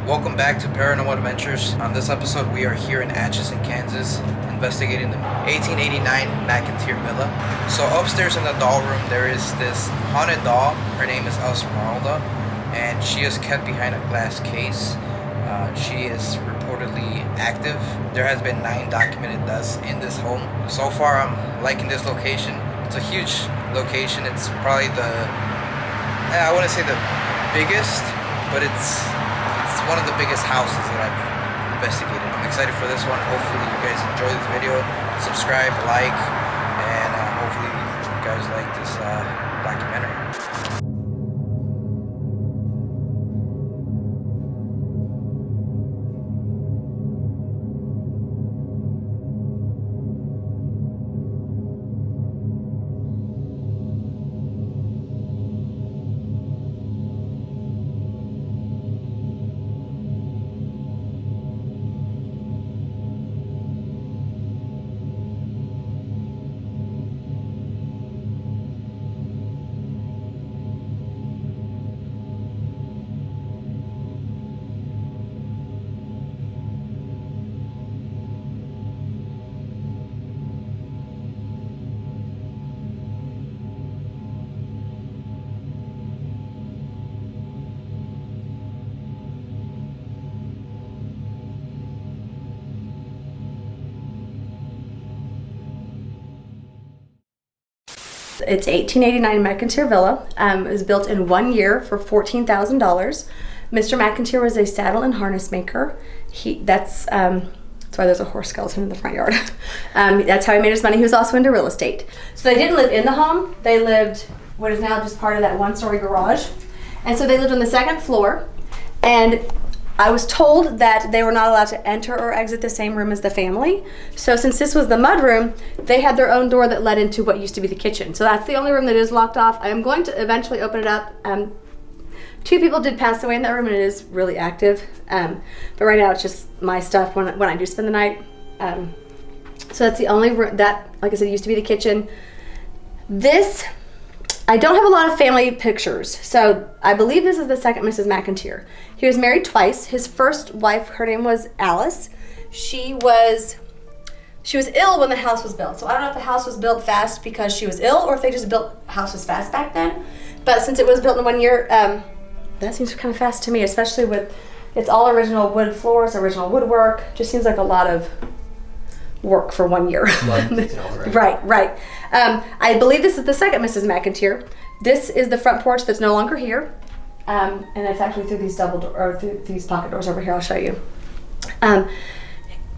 Welcome back to Paranormal Adventures. On this episode, we are here in Atchison, Kansas, investigating the 1889 McInteer Villa. So upstairs in the doll room, there is this haunted doll. Her name is Esmerelda, and she is kept behind a glass case. She is reportedly active. There has been 9 documented deaths in this home. So far, I'm liking this location. It's a huge location. It's probably I wouldn't say the biggest, but it's one of the biggest houses that I've investigated. I'm excited for this one. Hopefully you guys enjoy this video. Subscribe, like, and hopefully you guys like this documentary. It's 1889 McInteer Villa. It was built in 1 year for $14,000. Mr. McInteer was a saddle and harness maker. That's why there's a horse skeleton in the front yard. That's how he made his money. He was also into real estate. So they didn't live in the home. They lived what is now just part of that one-story garage. And so they lived on the second floor. And I was told that they were not allowed to enter or exit the same room as the family. So since this was the mud room, they had their own door that led into what used to be the kitchen. So that's the only room that is locked off. I am going to eventually open it up. 2 people did pass away in that room, and it is really active. But right now it's just my stuff when I do spend the night. So that's the only room that, like I said, used to be the kitchen. I don't have a lot of family pictures, so I believe this is the second Mrs. McInteer. He was married twice. His first wife, her name was Alice. She was ill when the house was built. So I don't know if the house was built fast because she was ill or if they just built houses fast back then. But since it was built in 1 year, that seems kind of fast to me, especially with it's all original wood floors, original woodwork. Just seems like a lot of work for 1 year. Right. I believe this is the second Mrs. McInteer. This is the front porch that's no longer here. And it's actually through these through these pocket doors over here. I'll show you.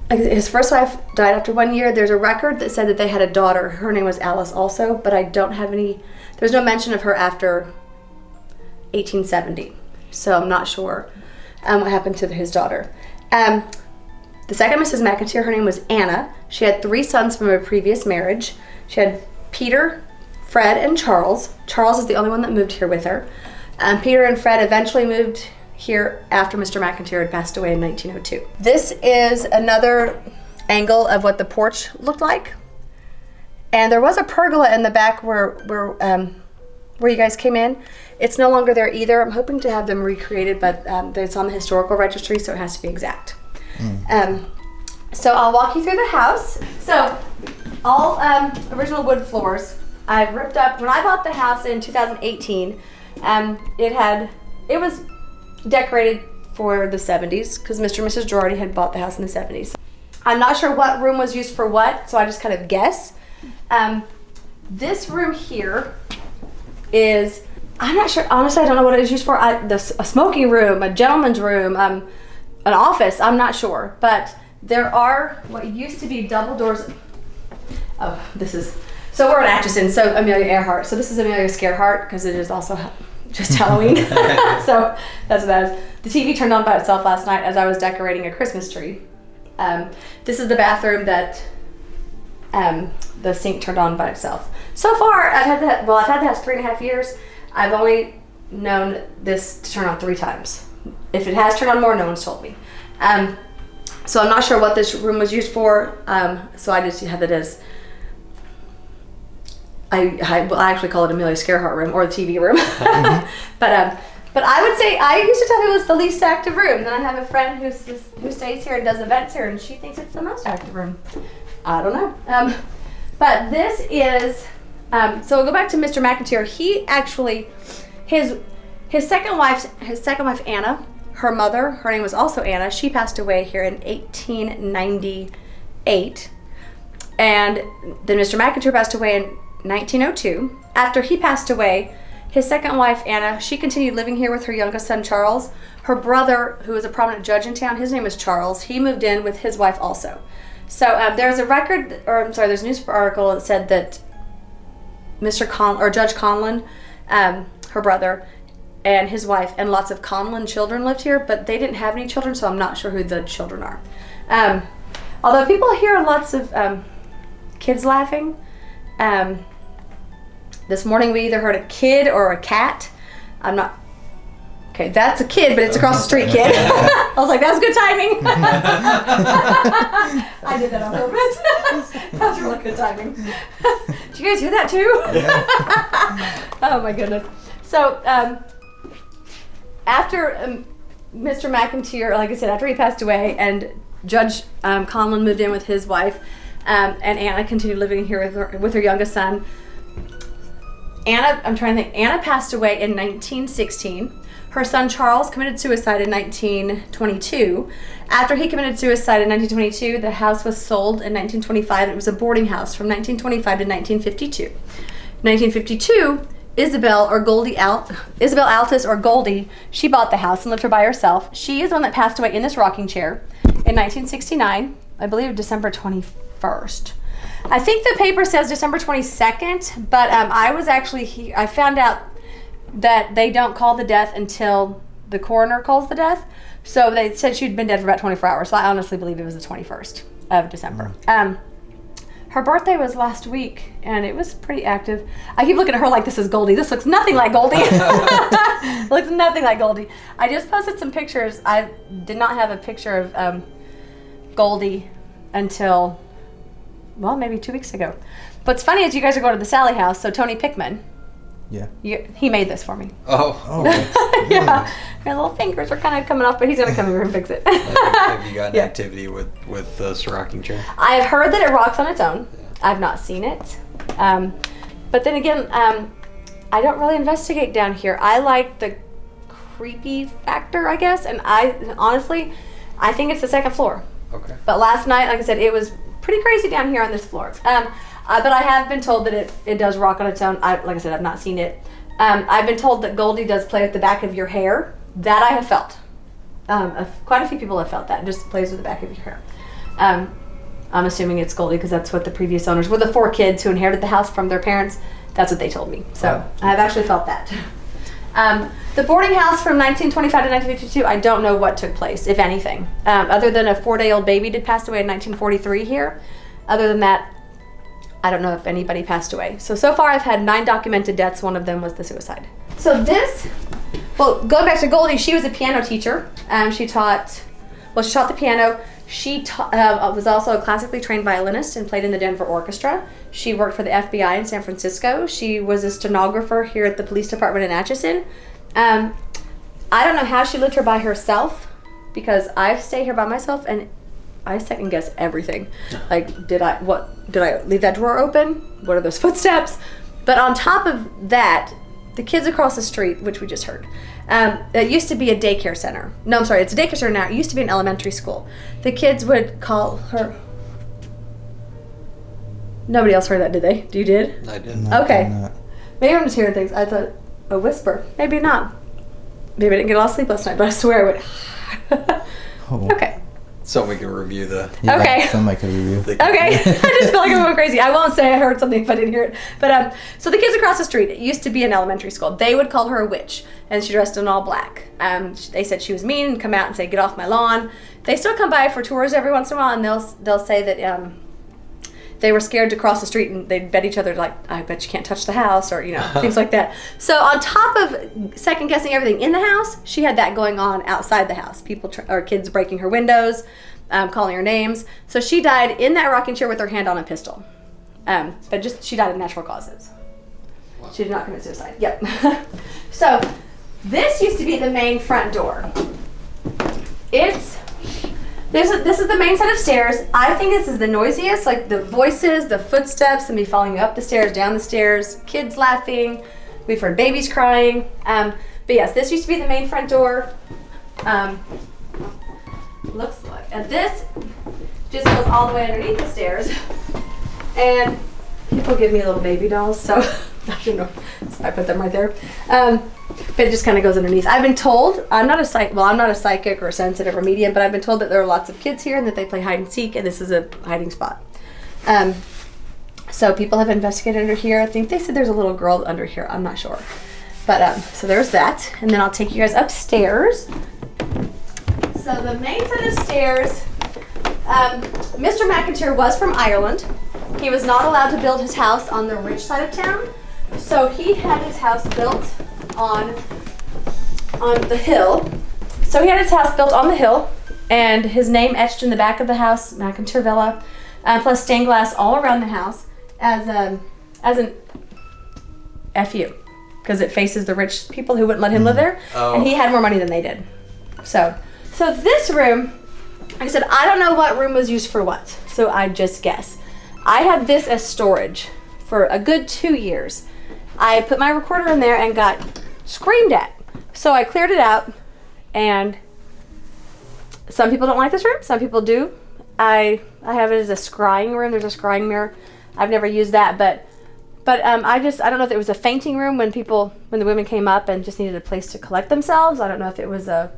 His first wife died after 1 year. There's a record that said that they had a daughter. Her name was Alice also, but I don't have there's no mention of her after 1870. So I'm not sure what happened to his daughter. The second Mrs. McInteer, her name was Anna. She had 3 sons from a previous marriage. She had Peter, Fred, and Charles. Charles is the only one that moved here with her. Peter and Fred eventually moved here after Mr. McInteer had passed away in 1902. This is another angle of what the porch looked like. And there was a pergola in the back where you guys came in. It's no longer there either. I'm hoping to have them recreated, but it's on the historical registry, so it has to be exact. So I'll walk you through the house. So all original wood floors. I've ripped up. When I bought the house in 2018, it was decorated for the 70s because Mr. and Mrs. Girardi had bought the house in the 70s. I'm not sure what room was used for what, so I just kind of guess. This room here is, I'm not sure, honestly I don't know what it was used for. A smoking room, a gentleman's room, an office, I'm not sure. But there are what used to be double doors. Oh, so we're at Atchison, so Amelia Earhart. So this is Amelia Scareheart because it is also just Halloween. So that's what that is. The TV turned on by itself last night as I was decorating a Christmas tree. This is the bathroom that the sink turned on by itself. So far, I've had the house 3.5 years. I've only known this to turn on 3 times. If it has turned on more, no one's told me. So I'm not sure what this room was used for. So I just have it as, I actually call it Amelia Scareheart room or the TV room. Mm-hmm. But But I would say, I used to tell people it's the least active room. Then I have a friend who stays here and does events here, and she thinks it's the most active room. I don't know. But this is, so we'll go back to Mr. McInteer. He actually, his second wife, Anna, her mother, her name was also Anna. She passed away here in 1898. And then Mr. McInteer passed away in 1902. After he passed away, his second wife, Anna, she continued living here with her youngest son, Charles. Her brother, who was a prominent judge in town, his name was Charles. He moved in with his wife also. So there's a record, there's a newspaper article that said that Judge Conlon, her brother, and his wife, and lots of Conlon children lived here, but they didn't have any children, so I'm not sure who the children are. Although people hear lots of kids laughing. This morning we either heard a kid or a cat. Okay, that's a kid, but it's across the street, kid. I was like, that's good timing. I did that on purpose. That was really good timing. Did you guys hear that too? Oh my goodness. So after Mr. McInteer, like I said, after he passed away and Judge Conlon moved in with his wife, and Anna continued living here with her youngest son. Anna passed away in 1916. Her son Charles committed suicide in 1922. After he committed suicide in 1922, the house was sold in 1925. It was a boarding house from 1925 to 1952. 1952, Isabel Altus or Goldie, she bought the house and lived here by herself. She is the one that passed away in this rocking chair in 1969, I believe December 21st. I think the paper says December 22nd, but I was actually here. I found out that they don't call the death until the coroner calls the death. So they said she'd been dead for about 24 hours. So I honestly believe it was the 21st of December. Her birthday was last week, and it was pretty active. I keep looking at her like this is Goldie. This looks nothing like Goldie. Looks nothing like Goldie. I just posted some pictures. I did not have a picture of Goldie until, well, maybe 2 weeks ago. What's funny is you guys are going to the Sallie House, so Tony Pickman, he made this for me. Oh. Yeah. My little fingers are kind of coming off, but he's going to come over and fix it. Have you got an activity with this rocking chair? I've heard that it rocks on its own. I've not seen it. But then again, I don't really investigate down here. I like the creepy factor, I guess, and I think it's the second floor. Okay. But last night, like I said, it was pretty crazy down here on this floor. But I have been told that it does rock on its own. Like I said, I've not seen it. I've been told that Goldie does play with the back of your hair. That I have felt. Quite a few people have felt that. It just plays with the back of your hair. I'm assuming it's Goldie because that's what the previous owners were. The 4 kids who inherited the house from their parents. That's what they told me. So I've actually felt that. The boarding house from 1925 to 1952, I don't know what took place, if anything. Other than a 4-day-old baby did pass away in 1943 here. Other than that, I don't know if anybody passed away. So far I've had 9 documented deaths. One of them was the suicide. So going back to Goldie, she was a piano teacher. She taught the piano. She was also a classically trained violinist and played in the Denver Orchestra. She worked for the FBI in San Francisco. She was a stenographer here at the police department in Atchison. I don't know how she lived here by herself because I stay here by myself and I second guess everything. Like, did I leave that drawer open? What are those footsteps? But on top of that, the kids across the street, which we just heard, it used to be a daycare center. No, I'm sorry, it's a daycare center now. It used to be an elementary school. The kids would call her. Nobody else heard that, did they? You did? I did. Okay. Maybe I'm just hearing things. I thought a whisper. Maybe not. Maybe I didn't get a lot of sleep last night, but I swear I would. Okay. So we can review the... Yeah, okay. Somebody could review. Okay. I just feel like I'm going crazy. I won't say I heard something if I didn't hear it. But so the kids across the street, it used to be an elementary school. They would call her a witch, and she dressed in all black. They said she was mean and come out and say, "Get off my lawn." They still come by for tours every once in a while, and they'll say that they were scared to cross the street, and they'd bet each other, like, "I bet you can't touch the house," or things like that. So on top of second guessing everything in the house, she had that going on outside the house. People or kids breaking her windows, calling her names. So she died in that rocking chair with her hand on a pistol. But she died of natural causes. Wow. She did not commit suicide. Yep. So This used to be the main front door. This is the main set of stairs. I think this is the noisiest, like the voices, the footsteps, and me following you up the stairs, down the stairs, kids laughing. We've heard babies crying. But yes, this used to be the main front door. Looks like, and this just goes all the way underneath the stairs. And people give me little baby dolls, so I don't know. So I put them right there. But it just kind of goes underneath. I've been told, I'm not a psychic or sensitive or medium, but I've been told that there are lots of kids here and that they play hide and seek, and this is a hiding spot. So people have investigated under here. I think they said there's a little girl under here. I'm not sure. But so there's that. And then I'll take you guys upstairs. So the main set of stairs, Mr. McInteer was from Ireland. He was not allowed to build his house on the rich side of town. So he had his house built on the hill. So he had his house built on the hill, and his name etched in the back of the house, McInteer Villa, plus stained glass all around the house as an FU, because it faces the rich people who wouldn't let him live there, and he had more money than they did. So this room, like I said, I don't know what room was used for what, so I just guess. I had this as storage for a good 2 years. I put my recorder in there and got screamed at. So I cleared it out, and some people don't like this room, some people do. I have it as a scrying room. There's a scrying mirror. I've never used that, but I don't know if it was a fainting room when the women came up and just needed a place to collect themselves. I don't know if it was I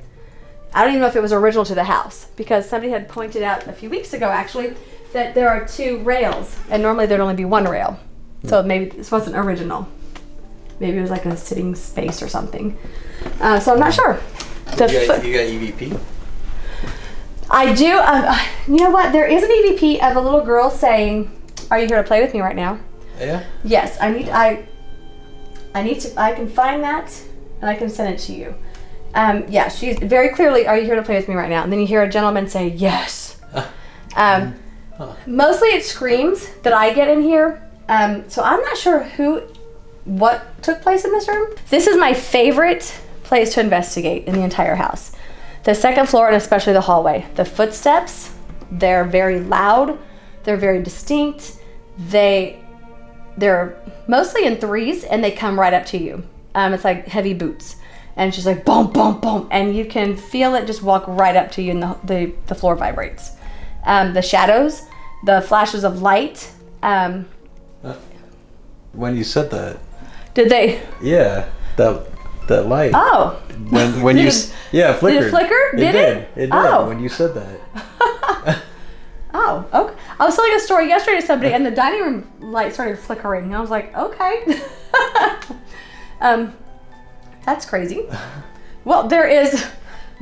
don't even know if it was original to the house, because somebody had pointed out a few weeks ago actually that there are 2 rails, and normally there'd only be 1 rail. So maybe this wasn't original. Maybe it was like a sitting space or something. So I'm not sure. You got EVP? I do. You know what? There is an EVP of a little girl saying, "Are you here to play with me right now?" Yeah. Yes. I can find that and I can send it to you. Yeah, she's very clearly, "Are you here to play with me right now?" And then you hear a gentleman say, "Yes." Mostly it screams that I get in here. So I'm not sure what took place in this room. This is my favorite place to investigate in the entire house. The second floor, and especially the hallway. The footsteps, they're very loud. They're very distinct. They're mostly in threes, and they come right up to you. It's like heavy boots. And it's just like boom, boom, boom. And you can feel it just walk right up to you, and the floor vibrates. The shadows, the flashes of light. When you said that. Did they? Yeah, that light. Oh. When you yeah, it flickered. Did it flicker? Did it? It did. Oh. When you said that. Oh, okay. I was telling a story yesterday to somebody, and the dining room light started flickering. And I was like, okay. That's crazy. Well, there is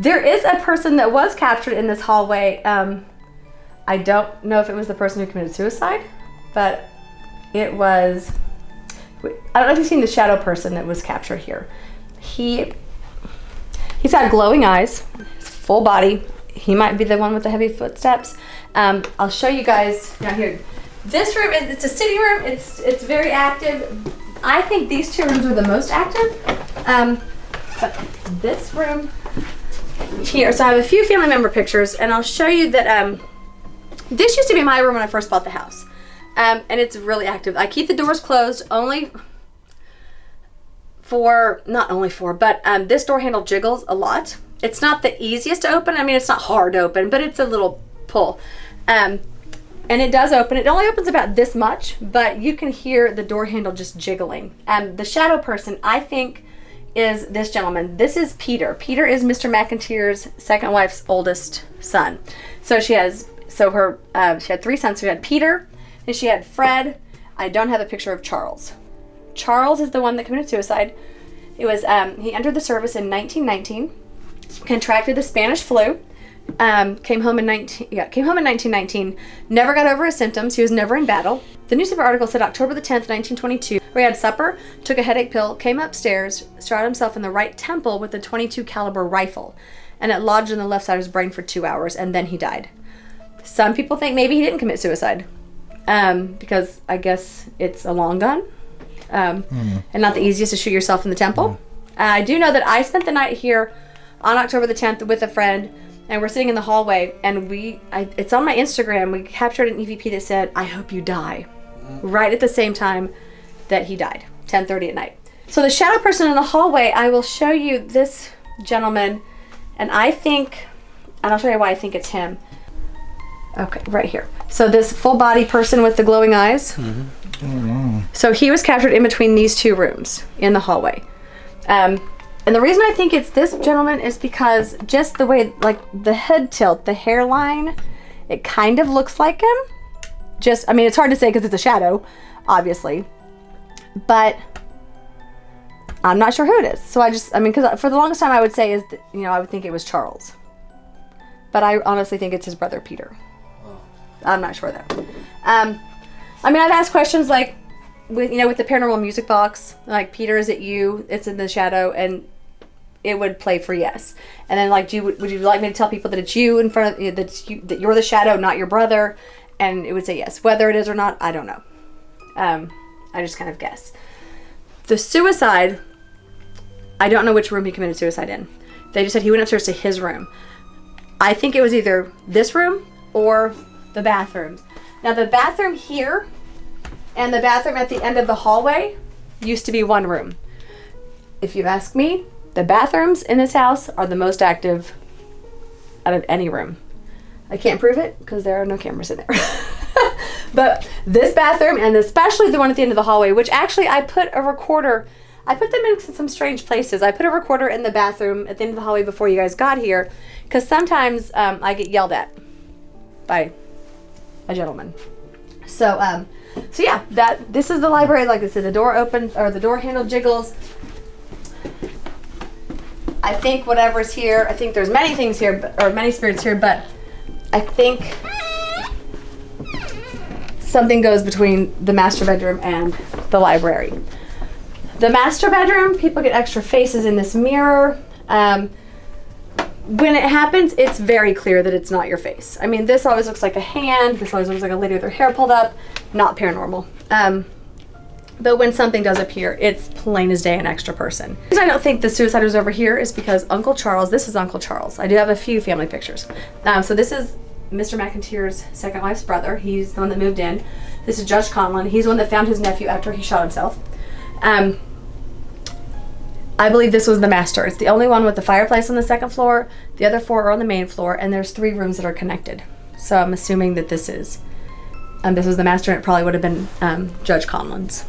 a person that was captured in this hallway. I don't know if it was the person who committed suicide, but it was. I don't know if you've seen the shadow person that was captured here. He's got glowing eyes, full body. He might be the one with the heavy footsteps. I'll show you guys down here. This room it's a sitting room. It's very active. I think these 2 rooms are the most active. But this room here, so I have a few family member pictures, and I'll show you that this used to be my room when I first bought the house. And it's really active. I keep the doors closed but this door handle jiggles a lot. It's not the easiest to open. I mean, it's not hard to open, but it's a little pull. And it does open. It only opens about this much, but you can hear the door handle just jiggling. The shadow person, I think, is this gentleman. This is Peter. Peter is Mr. McInteer's second wife's oldest son. So she had 3 sons. She had Peter, and she had Fred. I don't have a picture of Charles. Charles is the one that committed suicide. It was he entered the service in 1919, contracted the Spanish flu, came home in 1919, never got over his symptoms. He was never in battle. The newspaper article said October the 10th, 1922, where he had supper, took a headache pill, came upstairs, shot himself in the right temple with a .22 caliber rifle, and it lodged in the left side of his brain for 2 hours, and then he died. Some people think maybe he didn't commit suicide, because I guess it's a long gun. And not the easiest to shoot yourself in the temple. I do know that I spent the night here on October the 10th with a friend, and we're sitting in the hallway, and it's on my Instagram. We captured an EVP that said, "I hope you die," right at the same time that he died, 10:30 at night. So the shadow person in the hallway, I will show you this gentleman, and I'll show you why I think it's him. Okay, right here. So this full body person with the glowing eyes. Mm-hmm. Oh, wow. So he was captured in between these two rooms in the hallway. And the reason I think it's this gentleman is because just the way, like the head tilt, the hairline, it kind of looks like him. It's hard to say because it's a shadow, obviously. But I'm not sure who it is. So because for the longest time I would say I would think it was Charles. But I honestly think it's his brother, Peter. I'm not sure though. I've asked questions like, with the paranormal music box, like, Peter, is it you? It's in the shadow, and it would play for yes. And then like, would you like me to tell people that it's you in front of you, that you're the shadow, not your brother? And it would say yes. Whether it is or not, I don't know. I just kind of guess. The suicide, I don't know which room he committed suicide in. They just said he went upstairs to his room. I think it was either this room or the bathroom. Now the bathroom here and the bathroom at the end of the hallway used to be one room. If you ask me, the bathrooms in this house are the most active out of any room. I can't prove it because there are no cameras in there. But this bathroom, and especially the one at the end of the hallway, which actually I put them in some strange places. I put a recorder in the bathroom at the end of the hallway before you guys got here, because sometimes I get yelled at by a gentleman. So yeah, this is the library. Like I said, the door opens, or the door handle jiggles. I think whatever's here, I think there's many things here, or many spirits here, but I think something goes between the master bedroom and the library. The master bedroom, people get extra faces in this mirror. When it happens, it's very clear that it's not your face. This always looks like a hand. This always looks like a lady with her hair pulled up. Not paranormal. But when something does appear, it's plain as day an extra person. The reason I don't think the suicide was over here is because Uncle Charles, this is Uncle Charles. I do have a few family pictures. So this is Mr. McInteer's second wife's brother. He's the one that moved in. This is Judge Conlon. He's the one that found his nephew after he shot himself. I believe this was the master. It's the only one with the fireplace on the second floor. The other 4 are on the main floor, and there's 3 rooms that are connected. So I'm assuming that this was the master, and it probably would have been Judge Conlon's.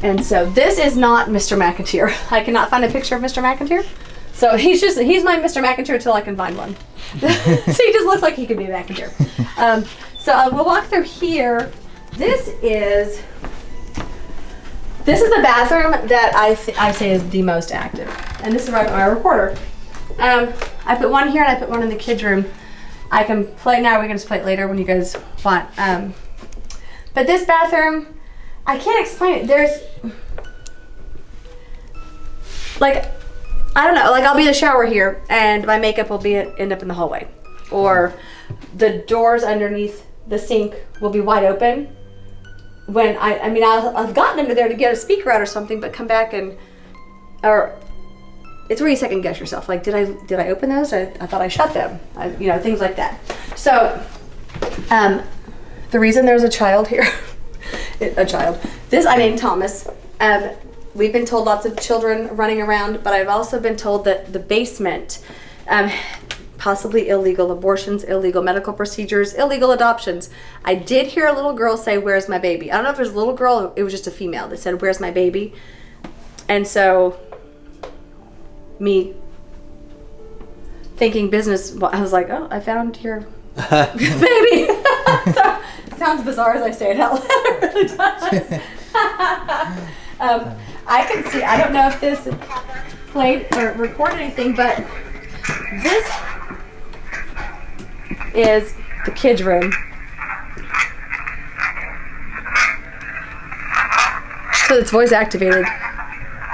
And so this is not Mr. McInteer. I cannot find a picture of Mr. McInteer. So he's my Mr. McInteer until I can find one. So he just looks like he could be a McInteer. So we'll walk through here. This is the bathroom that I say is the most active. And this is where I put my recorder. I put one here and I put one in the kids' room. I can play now, we can just play it later when you guys want. But this bathroom, I can't explain it. There's, like, I don't know, like I'll be in the shower here and my makeup will end up in the hallway. Or the doors underneath the sink will be wide open. When I've gotten under there to get a speaker out or something, but come back or it's where you second guess yourself. Like, did I open those? I thought I shut them. Things like that. So, the reason there's a child here, I named Thomas. We've been told lots of children running around, but I've also been told that the basement, possibly illegal abortions, illegal medical procedures, illegal adoptions. I did hear a little girl say, "Where's my baby?" I don't know if it was a little girl or it was just a female that said, "Where's my baby?" And so, me thinking business, I was like, "Oh, I found your baby." So, it sounds bizarre as I say it out loud. It really does. I can see, I don't know if this played or recorded anything, but this is the kids' room. So it's voice activated.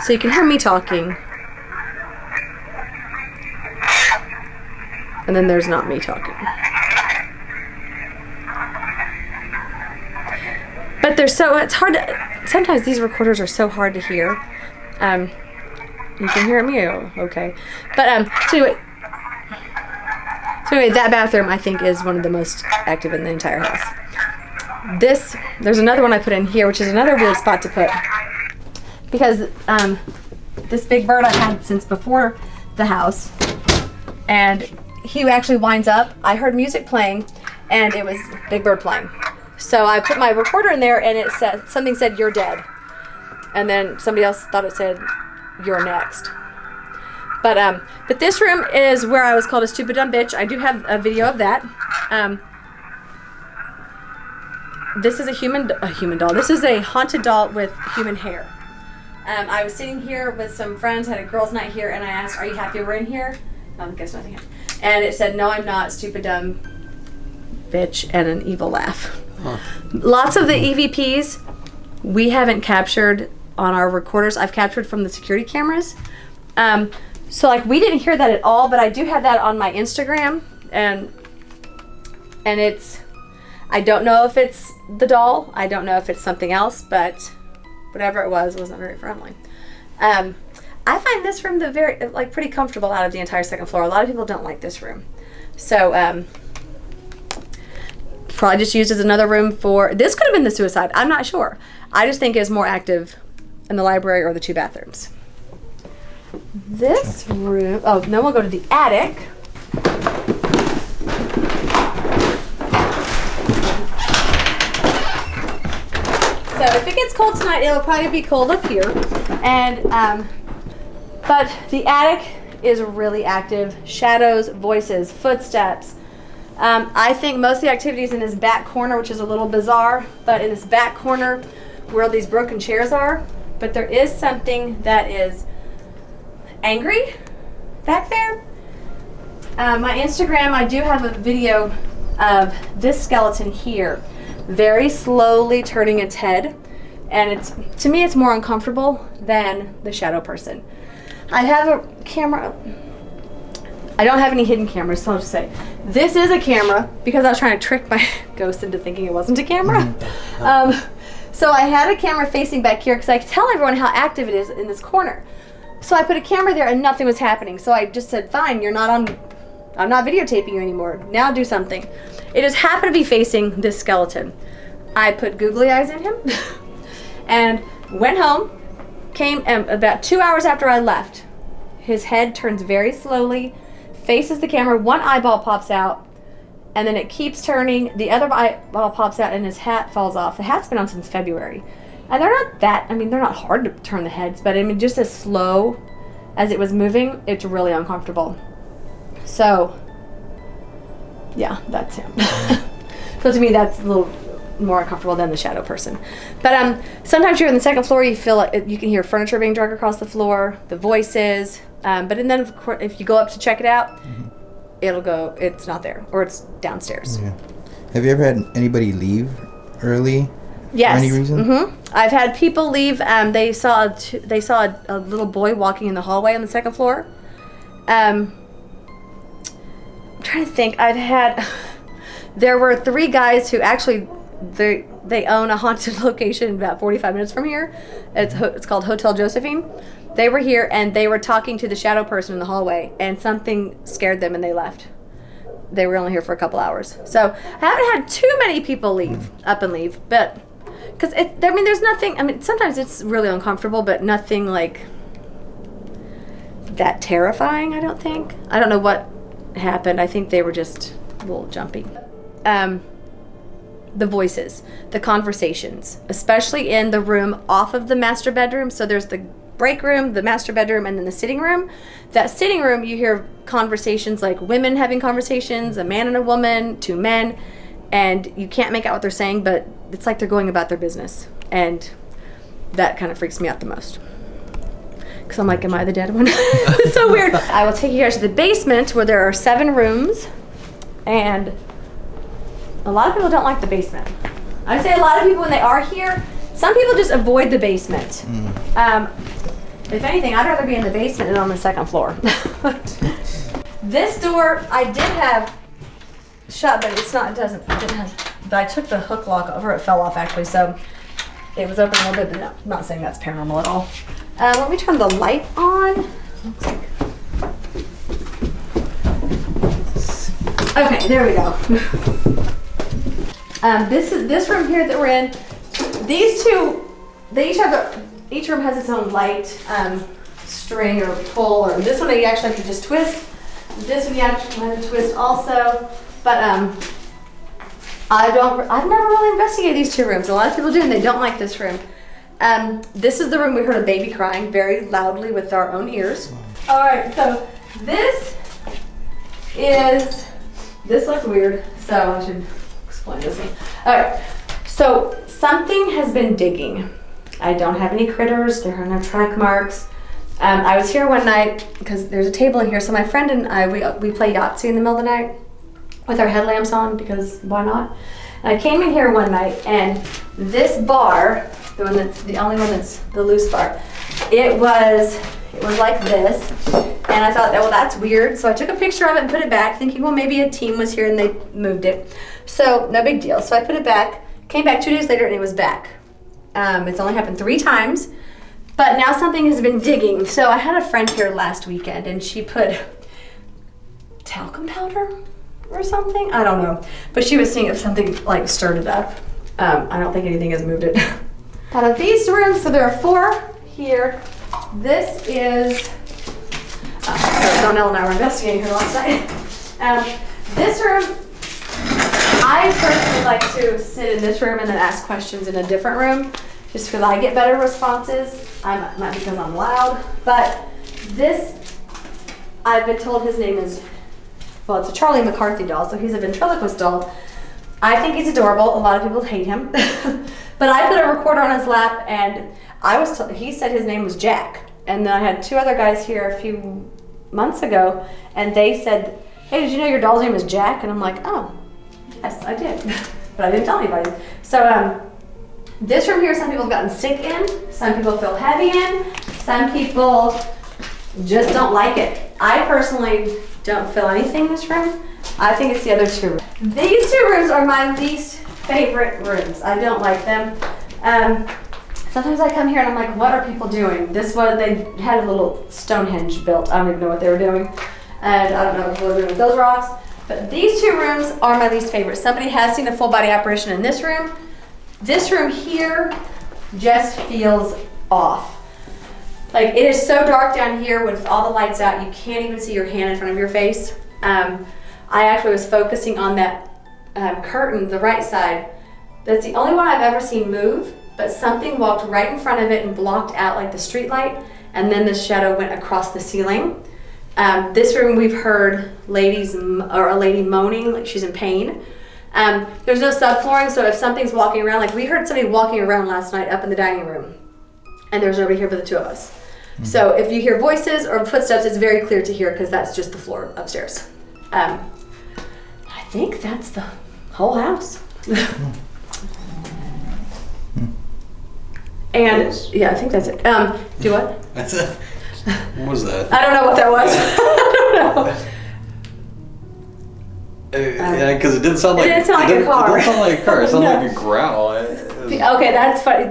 So you can hear me talking. And then there's not me talking. But it's hard to, sometimes these recorders are so hard to hear. You can hear me? Oh, okay. But, so anyway, that bathroom, I think, is one of the most active in the entire house. There's another one I put in here, which is another weird spot to put. Because this big bird I've had since before the house, and he actually winds up. I heard music playing, and it was Big Bird playing. So I put my recorder in there, and it said something said "You're dead," and then somebody else thought it said "You're next." But this room is where I was called a stupid dumb bitch. I do have a video of that. This is a human doll. This is a haunted doll with human hair. I was sitting here with some friends, had a girls' night here, and I asked, "Are you happy we're in here?" Guess nothing happened. And it said, "No, I'm not, stupid dumb bitch," and an evil laugh. Huh. Lots of the EVPs we haven't captured on our recorders. I've captured from the security cameras. So like we didn't hear that at all, but I do have that on my Instagram, and it's, I don't know if it's the doll. I don't know if it's something else, but whatever it wasn't very friendly. I find this room pretty comfortable out of the entire second floor. A lot of people don't like this room. So probably just used as another room for, this could have been the suicide. I'm not sure. I just think it's more active in the library or the 2 bathrooms. This room, then we'll go to the attic. So if it gets cold tonight, it'll probably be cold up here. And, but the attic is really active. Shadows, voices, footsteps. I think most of the activity is in this back corner, which is a little bizarre, but in this back corner where these broken chairs are. But there is something that is angry back there. My Instagram, I do have a video of this skeleton here very slowly turning its head, and to me it's more uncomfortable than the shadow person. I have a camera. I don't have any hidden cameras, so I'll just say this is a camera because I was trying to trick my ghost into thinking it wasn't a camera. So I had a camera facing back here because I could tell everyone how active it is in this corner. So I put a camera there and nothing was happening. So I just said, fine, I'm not videotaping you anymore. Now do something. It just happened to be facing this skeleton. I put googly eyes in him and went home, came about 2 hours after I left. His head turns very slowly, faces the camera, one eyeball pops out, and then it keeps turning, the other eyeball pops out, and his hat falls off. The hat's been on since February. And they're not hard to turn the heads, but just as slow as it was moving, it's really uncomfortable. So, yeah, that's him. So to me, that's a little more uncomfortable than the shadow person. But sometimes you're in the second floor, you feel like you can hear furniture being dragged across the floor, the voices. But then if you go up to check it out, it's not there, or it's downstairs. Yeah. Have you ever had anybody leave early? Yes. For any reason? Mm-hmm. I've had people leave. They saw a little boy walking in the hallway on the second floor. I'm trying to think. There were 3 guys who actually they own a haunted location about 45 minutes from here. It's called Hotel Josephine. They were here and they were talking to the shadow person in the hallway, and something scared them and they left. They were only here for a couple hours. So I haven't had too many people up and leave, but because there's nothing. Sometimes it's really uncomfortable, but nothing like that terrifying. I don't think. I don't know what happened. I think they were just a little jumpy. The voices, the conversations, especially in the room off of the master bedroom. So there's the break room, the master bedroom, and then the sitting room. That sitting room, you hear conversations like women having conversations, a man and a woman, 2 men, and you can't make out what they're saying, but it's like they're going about their business, and that kind of freaks me out the most. Because I'm like, am I the dead one? It's so weird. I will take you guys to the basement where there are 7 rooms, and a lot of people don't like the basement. I would say a lot of people, when they are here, some people just avoid the basement. If anything, I'd rather be in the basement than on the second floor. This door I did have shut, but it didn't have, but I took the hook lock over, it fell off actually, so it was open a little bit, but no, I'm not saying that's paranormal at all. Let me turn the light on. Okay, there we go. This room here that we're in. These two, each room has its own light string or pull. Or this one you actually have to just twist. This one you actually have to twist also. But I've never really investigated these two rooms. A lot of people do, and they don't like this room. This is the room we heard a baby crying very loudly with our own ears. All right, so this looks weird, so I should explain this one. All right, so something has been digging. I don't have any critters. There are no track marks. I was here one night because there's a table in here. So my friend and I, we play Yahtzee in the middle of the night with our headlamps on because why not? And I came in here one night and this bar, the only one that's the loose bar, it was like this. And I thought, well, that's weird. So I took a picture of it and put it back thinking, well, maybe a team was here and they moved it. So no big deal. So I put it back, came back 2 days later and it was back. It's only happened 3 times, but now something has been digging. So I had a friend here last weekend and she put talcum powder or something, I don't know. But she was seeing if something like stirred it up. I don't think anything has moved it. Out of these rooms, so there are 4 here. This is, Donnell and I were investigating here last night. This room, I personally like to sit in this room and then ask questions in a different room, just because I get better responses. Not because I'm loud, but this, I've been told his name is, well, it's a Charlie McCarthy doll, so he's a ventriloquist doll. I think he's adorable. A lot of people hate him. But I put a recorder on his lap and he said his name was Jack. And then I had 2 other guys here a few months ago and they said, hey, did you know your doll's name is Jack? And I'm like, oh, yes, I did. But I didn't tell anybody. So this room here, some people have gotten sick in. Some people feel heavy in. Some people just don't like it. I personally don't feel anything in this room. I think it's the other 2 rooms. These 2 rooms are my least favorite rooms. I don't like them. Sometimes I come here and I'm like, what are people doing? This one, they had a little Stonehenge built. I don't even know what they were doing. And I don't know what they were doing with those rocks. But these 2 rooms are my least favorite. Somebody has seen a full body apparition in this room. This room here just feels off. Like, it is so dark down here with all the lights out, you can't even see your hand in front of your face. I actually was focusing on that curtain, the right side. That's the only one I've ever seen move, but something walked right in front of it and blocked out like the street light, and then the shadow went across the ceiling. This room we've heard a lady moaning like she's in pain. There's no subflooring, so if something's walking around, like we heard somebody walking around last night up in the dining room, and there's nobody here but the 2 of us. Mm-hmm. So if you hear voices or footsteps, it's very clear to hear because that's just the floor upstairs. I think that's the whole house. And yeah, I think that's it. Do what? That's it. What was that? I don't know what that was. I don't know. Yeah, because it didn't sound like a car. It didn't sound like a car. It sounded like a growl. Okay, that's funny.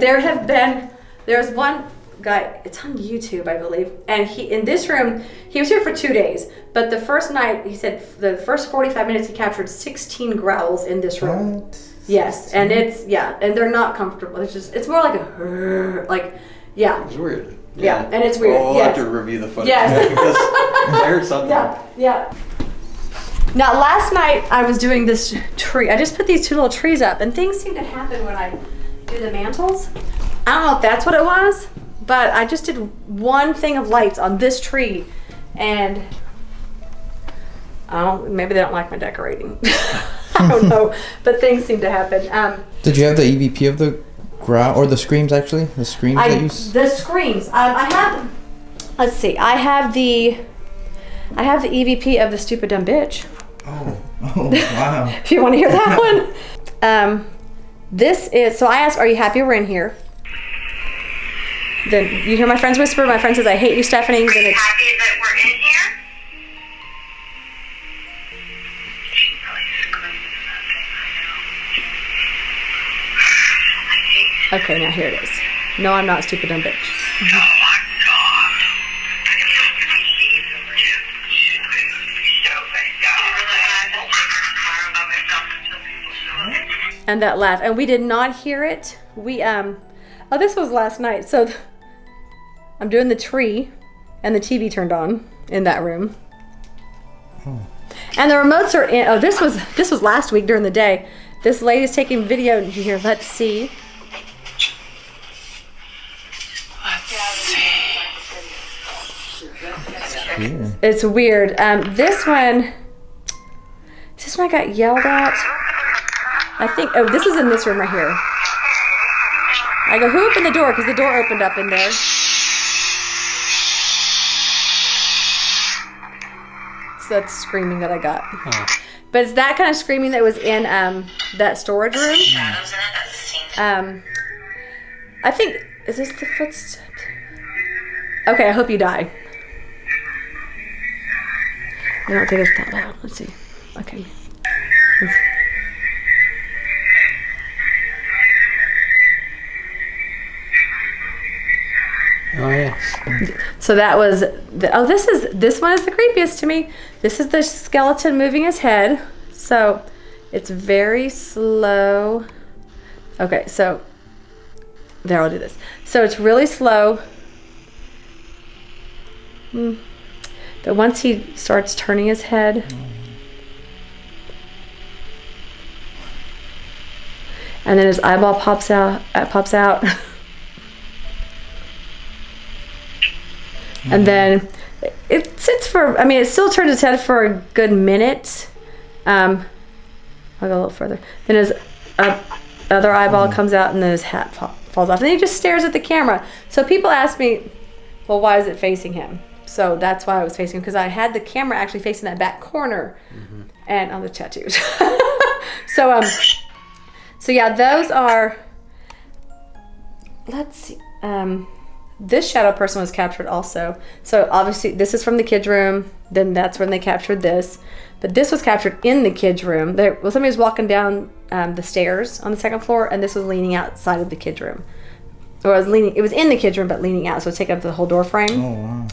There's one guy, it's on YouTube, I believe, and in this room, he was here for 2 days, but the first night, he said the first 45 minutes he captured 16 growls in this room. What? Yes, and and they're not comfortable. It's more like a, like, yeah. It's weird. Yeah, and it's weird. We'll have to review the footage. Yes. Because I heard something. Yeah. Now, last night I was doing this tree. I just put these 2 little trees up, and things seem to happen when I do the mantles. I don't know if that's what it was, but I just did one thing of lights on this tree, and maybe they don't like my decorating. I don't know, but things seem to happen. Did you have the EVP of the growl or the screams actually? The screams The screams. I have. Let's see. I have the EVP of the stupid dumb bitch. Oh wow. If you want to hear that one. This is, so I asked, are you happy we're in here? Then you hear my friends whisper. My friend says, I hate you, Stephanie. Are you happy that we're in here? She probably screamed something, I know. I hate you. Okay, now here it is. No, I'm not stupid dumb bitch. No, I'm and that laugh. And we did not hear it. We, oh, this was last night. So I'm doing the tree and the TV turned on in that room. And the remotes are in, oh, this was last week during the day. This lady's taking video here. Let's see. Yeah. It's weird. This one, is this one I got yelled at? I think, oh, this is in this room right here. I go, who opened the door? Because the door opened up in there. So that's screaming that I got. Huh. But it's that kind of screaming that was in that storage room. I think, is this the footsteps? Okay, I hope you die. I don't think it's that loud. Let's see. Okay. Oh yeah. So that was this one is the creepiest to me. This is the skeleton moving his head. So it's very slow. Okay, so there, I'll do this. So it's really slow. But once he starts turning his head, and then his eyeball pops out. And then it sits for, I mean, it still turns its head for a good minute. I'll go a little further. Then his other eyeball comes out, and then his hat falls off. And then he just stares at the camera. So people ask me, well, why is it facing him? So that's why I was facing him, because I had the camera actually facing that back corner and on the tattoos. So yeah, those are, let's see. This shadow person was captured also. So obviously this is from the kids' room. Then that's when they captured this. But this was captured in the kids' room. Somebody was walking down the stairs on the second floor, and this was leaning outside of the kids' room. Or it was in the kids' room, but leaning out. So it's taking up the whole door frame. Oh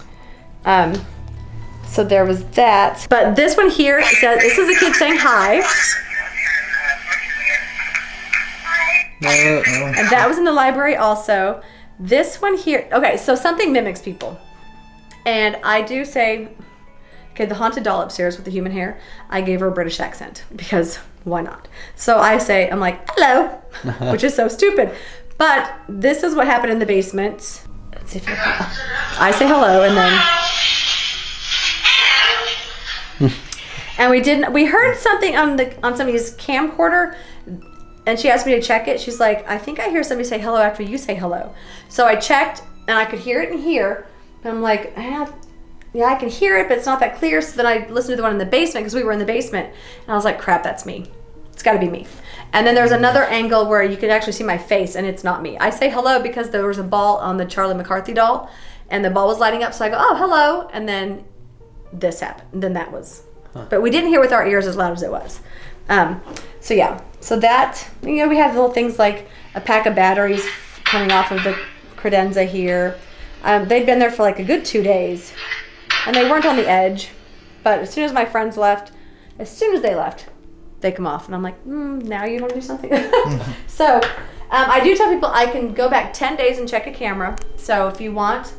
wow. So there was that. But this one here says, this is a kid saying hi. And that was in the library also. This one here, okay, so something mimics people. And I do say, okay, the haunted doll upstairs with the human hair, I gave her a British accent because why not? So I say, I'm like, hello, which is so stupid. But this is what happened in the basement. Let's see if I say hello, and then and we heard something on somebody's camcorder, and she asked me to check it. She's like, I think I hear somebody say hello after you say hello. So I checked, and I could hear it in here. And I'm like, yeah, I can hear it, but it's not that clear. So then I listened to the one in the basement, because we were in the basement, and I was like, crap, that's me. It's got to be me. And then there's another angle where you can actually see my face, and it's not me. I say hello because there was a ball on the Charlie McCarthy doll, and the ball was lighting up. So I go, oh, hello. And then this happened. And then that was. But we didn't hear with our ears as loud as it was. So yeah. So that, we have little things like a pack of batteries coming off of the credenza here. They'd been there for like a good 2 days, and they weren't on the edge. But as soon as my friends left, they come off, and I'm like, now you want to do something? So I do tell people I can go back 10 days and check a camera. So if you want,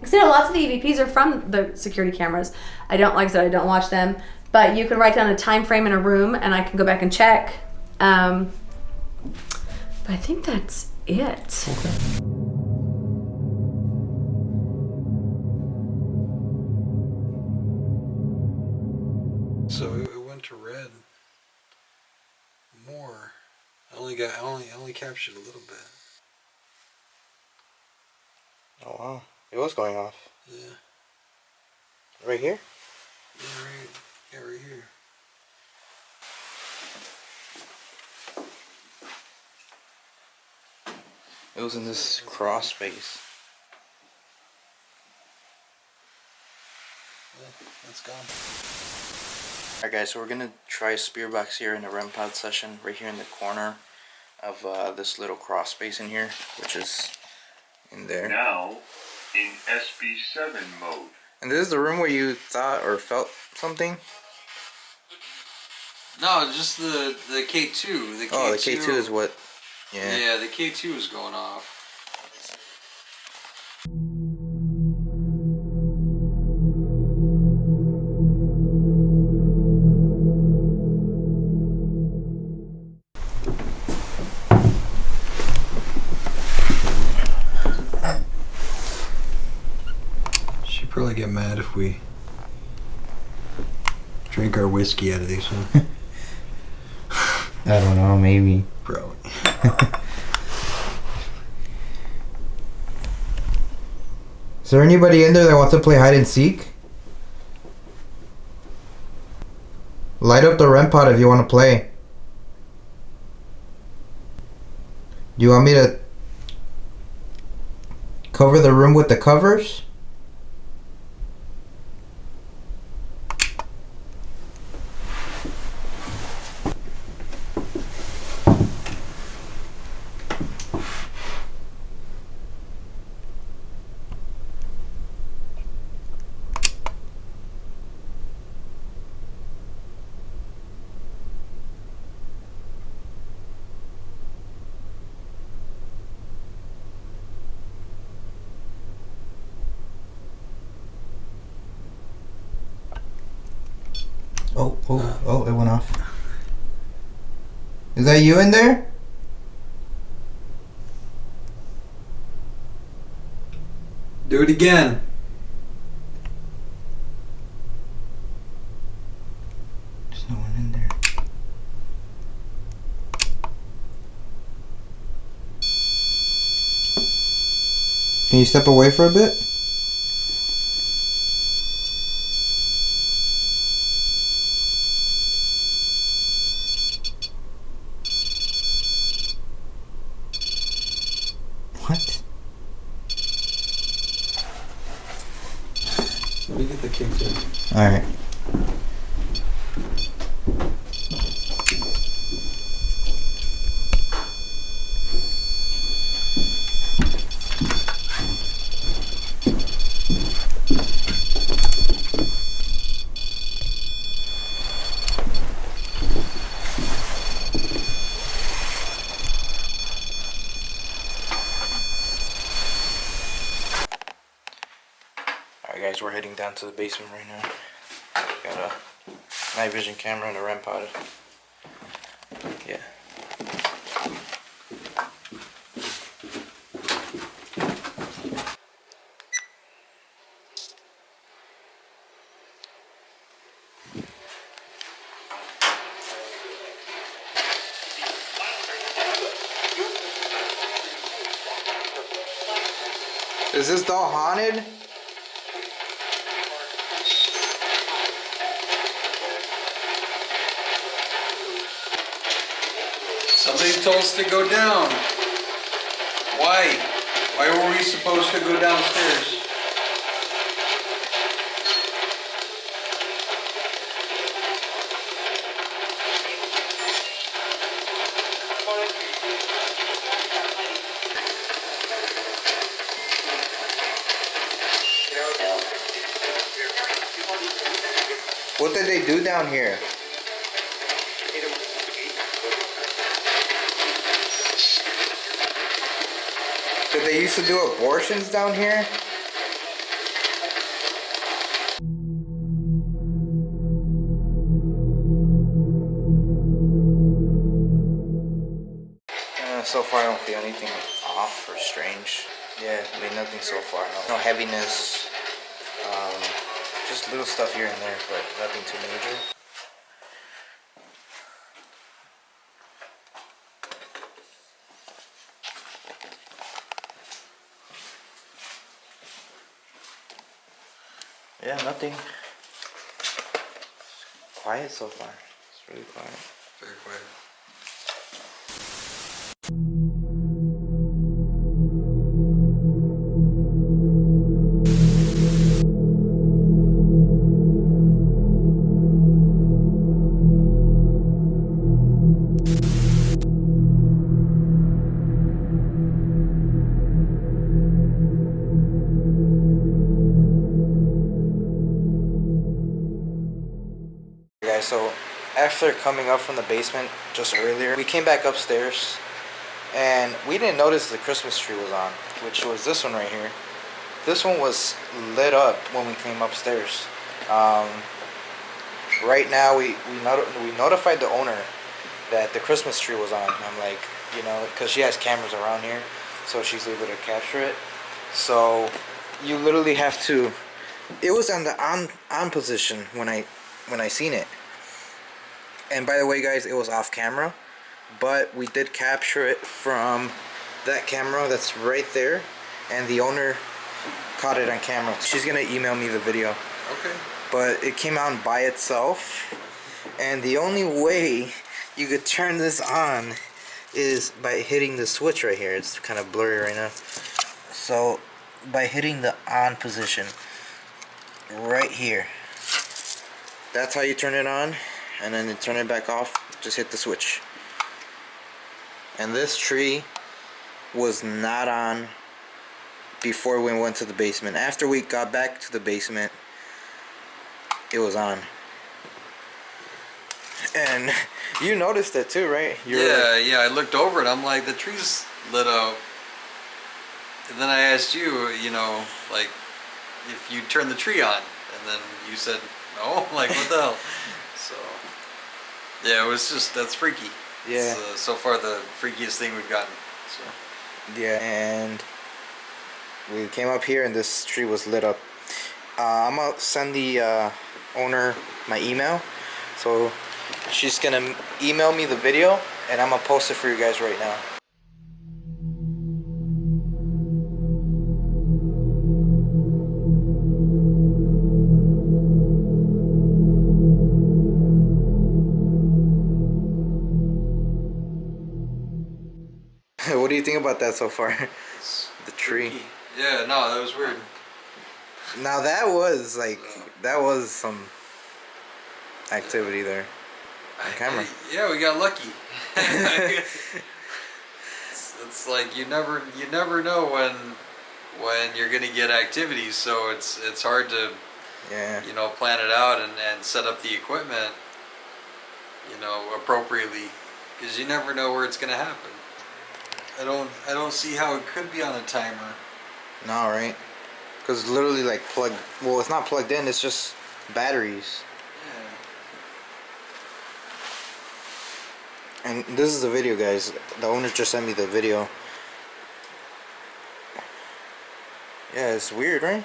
because lots of the EVPs are from the security cameras. I don't watch them, but you can write down a time frame in a room, and I can go back and check. But I think that's it. Okay. So it went to red more. I only captured a little bit. Oh wow. It was going off. Yeah. Right here? Yeah, right here. It was in this cross space. Yeah, that's gone. Alright guys, so we're gonna try a spear box here in a REM pod session right here in the corner of this little cross space in here, which is in there. Now in SB7 mode. And this is the room where you thought or felt something? No, just the K2. The K2. Oh, the K2 is what? Yeah. Yeah, the K2 is going off. She'd probably get mad if we drink our whiskey out of these, huh? I don't know, maybe. Probably. Is there anybody in there that wants to play hide and seek? Light up the REM pod if you want to play. Do you want me to cover the room with the covers? Oh, it went off. Is that you in there? Do it again. There's no one in there. Can you step away for a bit? What? Let me get the K2. Alright. Alright guys, we're heading down to the basement right now. Got a night vision camera and a REM pod. Yeah. Is this doll haunted? Somebody told us to go down. Why? Why were we supposed to go downstairs? What did they do down here? Did they used to do abortions down here? So far I don't feel anything off or strange. Yeah, I mean nothing so far. No heaviness. Just little stuff here and there, but nothing too major. Yeah, nothing. It's quiet so far. It's really quiet. Very quiet. Guys, so after coming up from the basement just earlier, we came back upstairs and we didn't notice the Christmas tree was on, which was this one right here. This one was lit up when we came upstairs. Right now we notified the owner that the Christmas tree was on. I'm like, you know, because she has cameras around here, so she's able to capture it. So you literally have to. It was on the on position when I seen it. And by the way, guys, it was off camera, but we did capture it from that camera that's right there, and the owner caught it on camera. She's gonna email me the video. Okay. But it came on by itself, and the only way you could turn this on is by hitting the switch right here. It's kind of blurry right now. So by hitting the on position right here, that's how you turn it on, and then you turn it back off. Just hit the switch. And this tree was not on before we went to the basement. After we got back to the basement, it was on. And you noticed it too, right? Yeah, I looked over it. I'm like, the tree's lit up. And then I asked you, you know, like, if you turn the tree on. And then you said, no. Like, what the hell? So, yeah, it was just, that's freaky. Yeah. It's, so far the freakiest thing we've gotten. So. Yeah, and we came up here and this tree was lit up. I'm gonna send the owner my email, so she's gonna email me the video and I'm gonna post it for you guys right now. What do you think about that so far? The tree. Freaky. Yeah, no, that was weird. Now that was like, that was some activity there on camera. Yeah, we got lucky. it's like you never know when you're gonna get activities, so it's hard to you know, plan it out and set up the equipment, you know, appropriately, because you never know where it's gonna happen. I don't see how it could be on a timer. No, right? Because literally like well, it's not plugged in, it's just batteries. Yeah. And this is the video, guys. The owner just sent me the video. Yeah, it's weird, right?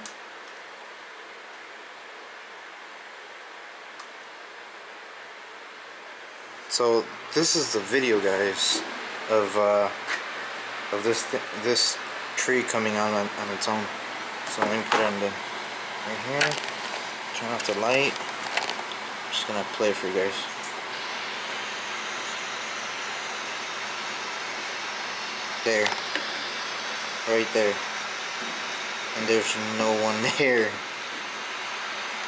So this is the video, guys, of this tree coming on its own. So let me put it on the right here. Turn off the light. I'm just gonna play it for you guys. There, right there, and there's no one there.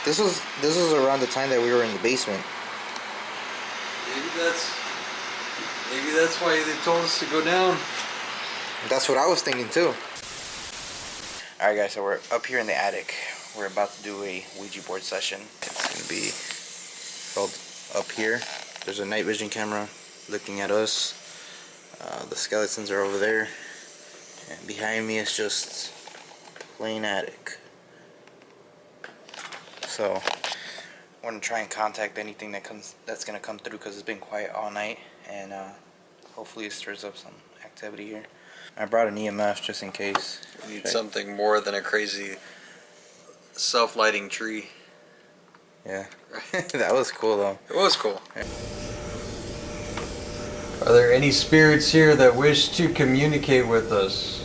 This was around the time that we were in the basement. Maybe that's why they told us to go down. That's what I was thinking too. Alright guys, so we're up here in the attic. We're about to do a Ouija board session. It's gonna be held up here. There's a night vision camera looking at us. The skeletons are over there. And behind me is just plain attic. So I'm gonna try and contact anything that's gonna come through, because it's been quiet all night, and hopefully it stirs up some activity here. I brought an EMF just in case. We need something more than a crazy self-lighting tree. Yeah. That was cool though. It was cool. Yeah. Are there any spirits here that wish to communicate with us?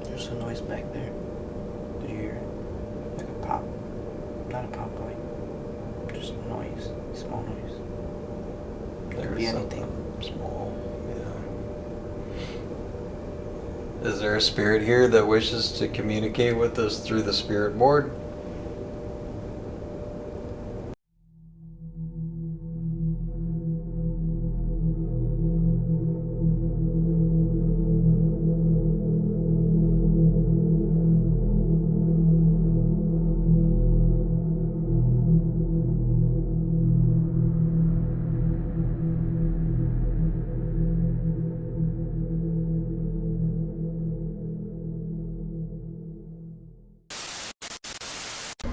There's a noise back there. Did you hear it? be anything small. Yeah. Is there a spirit here that wishes to communicate with us through the spirit board?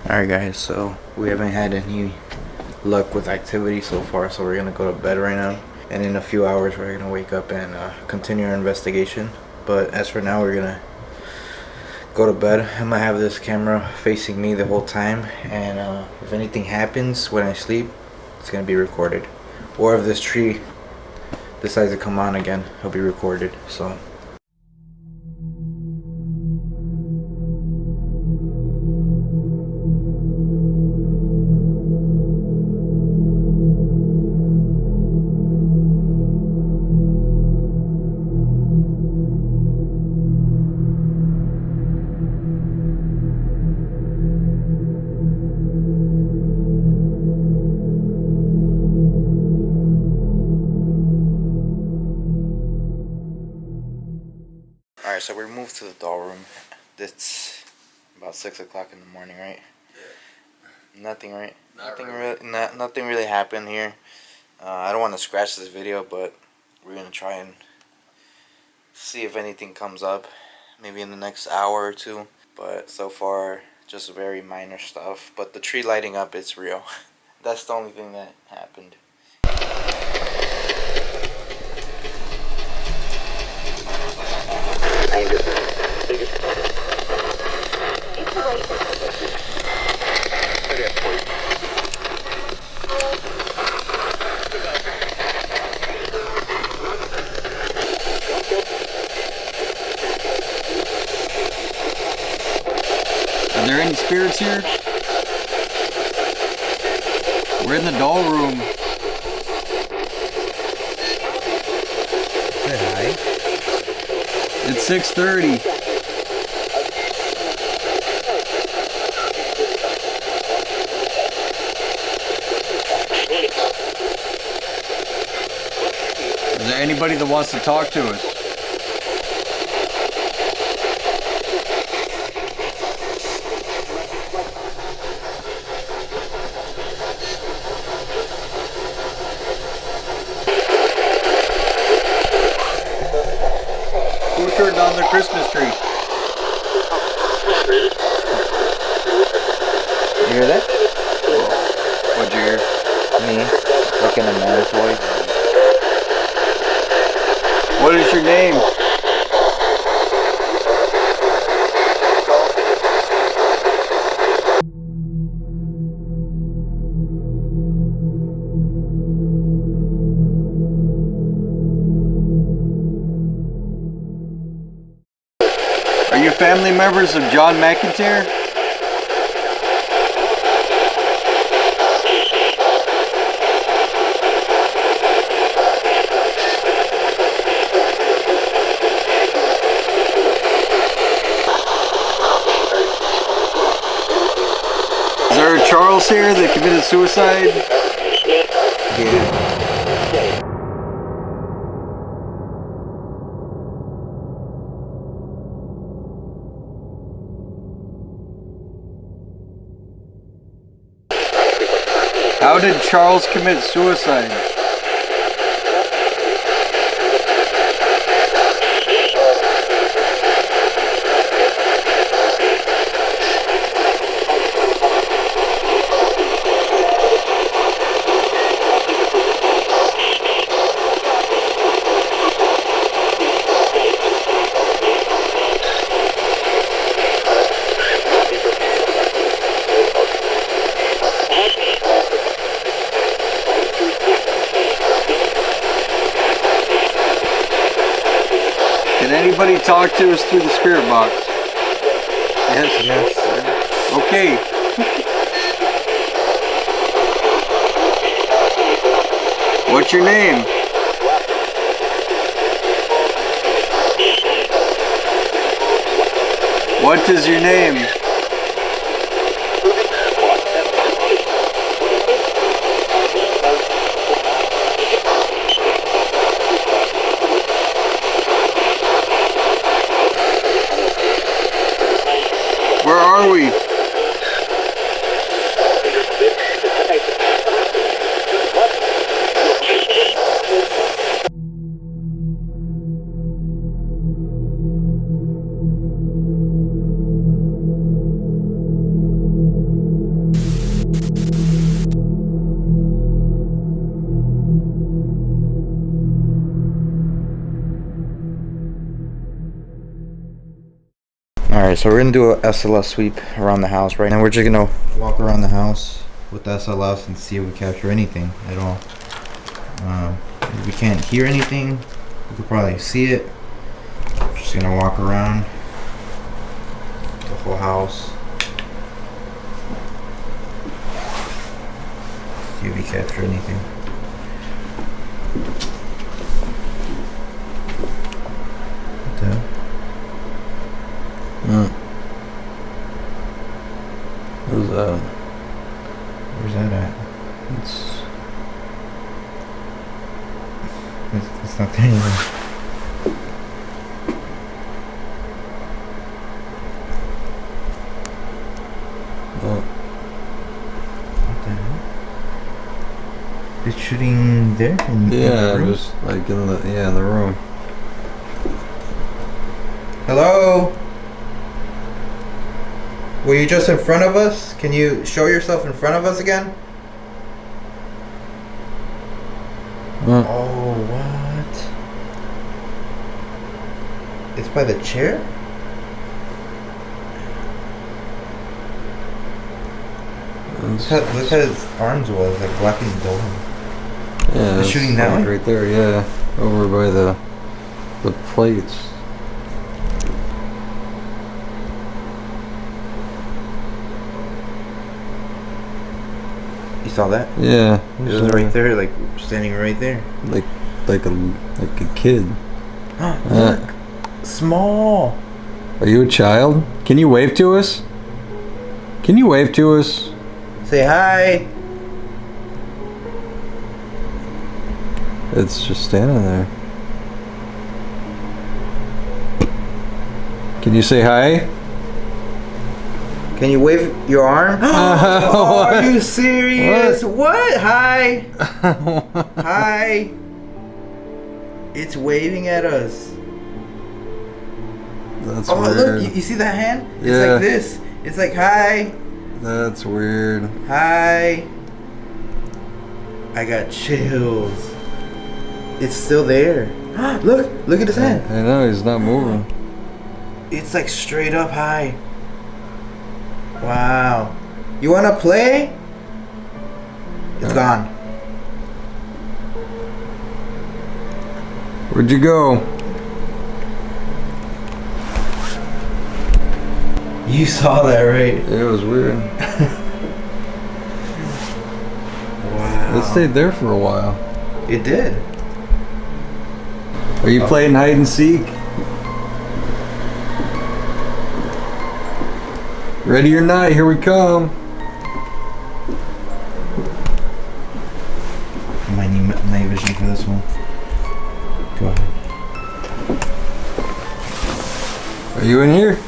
Alright guys, so we haven't had any luck with activity so far, so we're gonna go to bed right now, and in a few hours we're gonna wake up and continue our investigation. But as for now, we're gonna go to bed. I'm gonna have this camera facing me the whole time, and if anything happens when I sleep, it's gonna be recorded. Or if this tree decides to come on again, it'll be recorded. So alright, so we're moved to the doll room. It's about 6 o'clock in the morning, right? Yeah. Nothing, right? Nothing really happened here. I don't want to scratch this video, but we're gonna try and see if anything comes up, maybe in the next hour or two. But so far, just very minor stuff. But the tree lighting up, it's real. That's the only thing that happened. Are there any spirits here? We're in the doll room. Say hi. It's 6:30. Is there anybody that wants to talk to us? Who turned on the Christmas tree? You hear that? What'd you hear? Me, like in a man's voice. What is your name? Are you family members of John McInteer? Is there a Charles here that committed suicide? Yeah. How did Charles commit suicide? Can anybody talk to us through the spirit box? Yes? Yes. Okay. What's your name? What is your name? Where are we? Alright, so we're gonna do a SLS sweep around the house right now. We're just gonna walk around the house with the SLS and see if we capture anything at all. If we can't hear anything, we could probably see it. Just gonna walk around the whole house. See if we capture anything. What the hell? Who's that? Where's that at? It's not there anymore. Oh. What the hell? It's shooting there? In the room? Just like in the room. Hello? Were you just in front of us? Can you show yourself in front of us again? Oh, what? It's by the chair? Look how his arms was, like blocking the door. Yeah, it's shooting that way? Right there, yeah. Over by the plates. You saw that? Yeah. It was right there, like standing right there. Like a kid. Look! Small! Are you a child? Can you wave to us? Can you wave to us? Say hi! It's just standing there. Can you say hi? Can you wave your arm? Oh, are you serious? What? Hi! Hi! It's waving at us. That's oh, weird. Look, you see that hand? Yeah. It's like this. It's like, hi. That's weird. Hi. I got chills. It's still there. Look at his hand. I know, he's not moving. It's like straight up high. Wow. You wanna play? It's gone. Where'd you go? You saw that, right? It was weird. Wow. It stayed there for a while. It did. Are you playing hide and seek? Ready or not, here we come. I might need night vision for this one. Go ahead. Are you in here?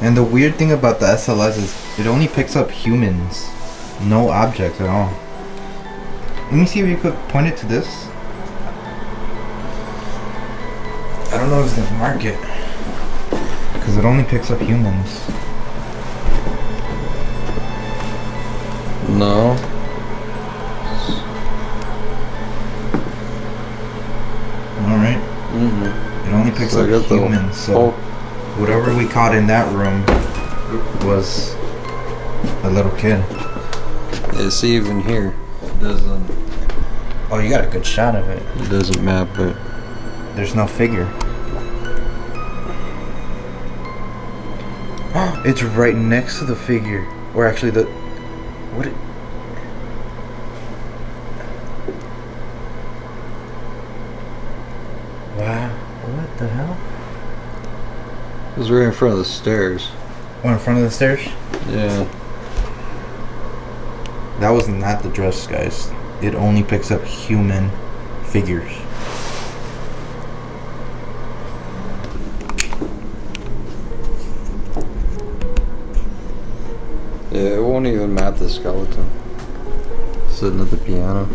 And the weird thing about the SLS is it only picks up humans, no objects at all. Let me see if you could point it to this. I don't know if it's gonna mark it because it only picks up humans. No. Alright. It only picks So I up got the humans, so whatever we caught in that room was a little kid. Yeah, see, even here, it doesn't. Oh, you got a good shot of it. It doesn't map it. There's no figure. It's right next to the figure. Or actually the... What? Wow. What the hell? It was right in front of the stairs. Oh, in front of the stairs? Yeah. That was not the dress, guys. It only picks up human figures. Yeah, it won't even map the skeleton. Sitting at the piano.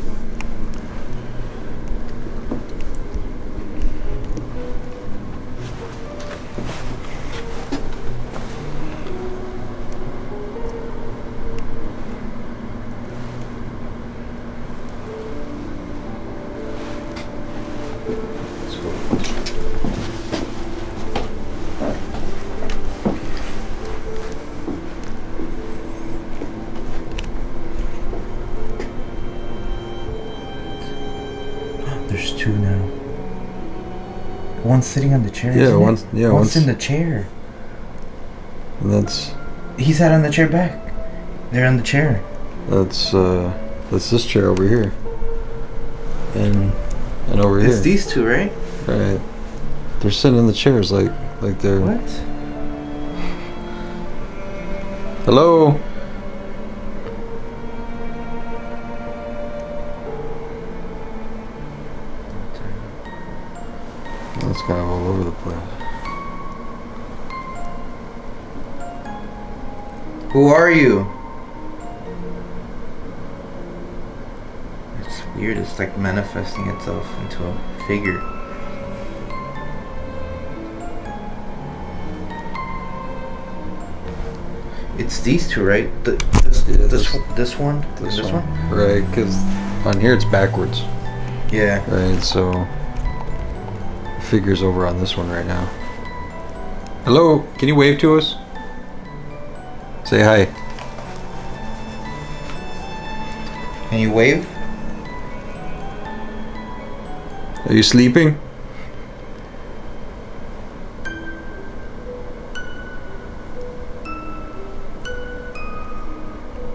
There's two now. One's sitting on the chair. Yeah, isn't one's it? yeah, one's in the chair. That's He sat on the chair back. They're on the chair. that's this chair over here. And over here. It's these two, right? Right. They're sitting in the chairs like they're What? Hello? That's kind of all over the place. Who are you? It's weird. It's like manifesting itself into a figure. It's these two, right? This one? This one? Right, because on here it's backwards. Yeah. Right, so the figure's over on this one right now. Hello? Can you wave to us? Say hi. Can you wave? Are you sleeping?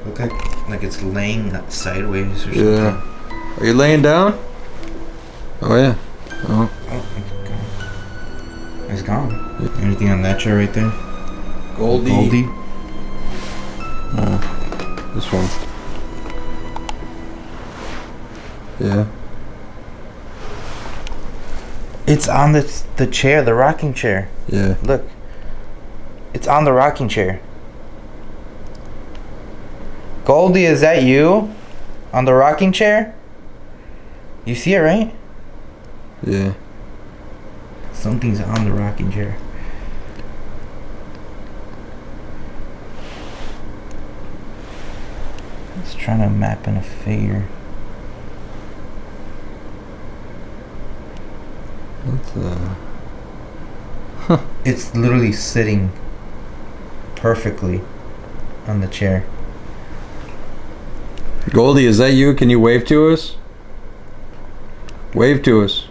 Look like it's laying sideways or something. Yeah. Are you laying down? Oh yeah. Oh. Oh, it's gone. Anything on that chair right there? Goldie. This one. Yeah. It's on the chair, the rocking chair. Yeah. Look. It's on the rocking chair. Goldie, is that you? On the rocking chair? You see it, right? Yeah. Something's on the rocking chair. It's trying to map in a figure. That's It's literally sitting perfectly on the chair. Goldie, is that you? Can you wave to us? Wave to us.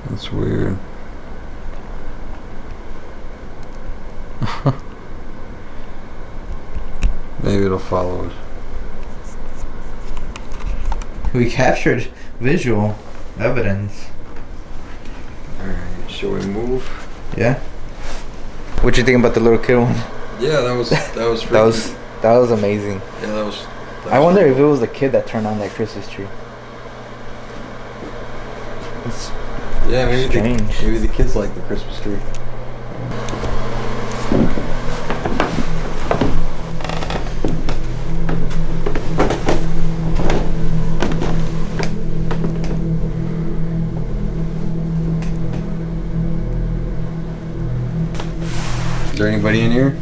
That's weird. Maybe it'll follow us. We captured visual evidence. Alright, shall we move? Yeah. What you think about the little kid one? Yeah, that was freaky. that was amazing. Yeah, that was I wonder if it was the kid that turned on that Christmas tree. It's yeah, maybe strange. maybe the kids like the Christmas tree. Is there anybody in here?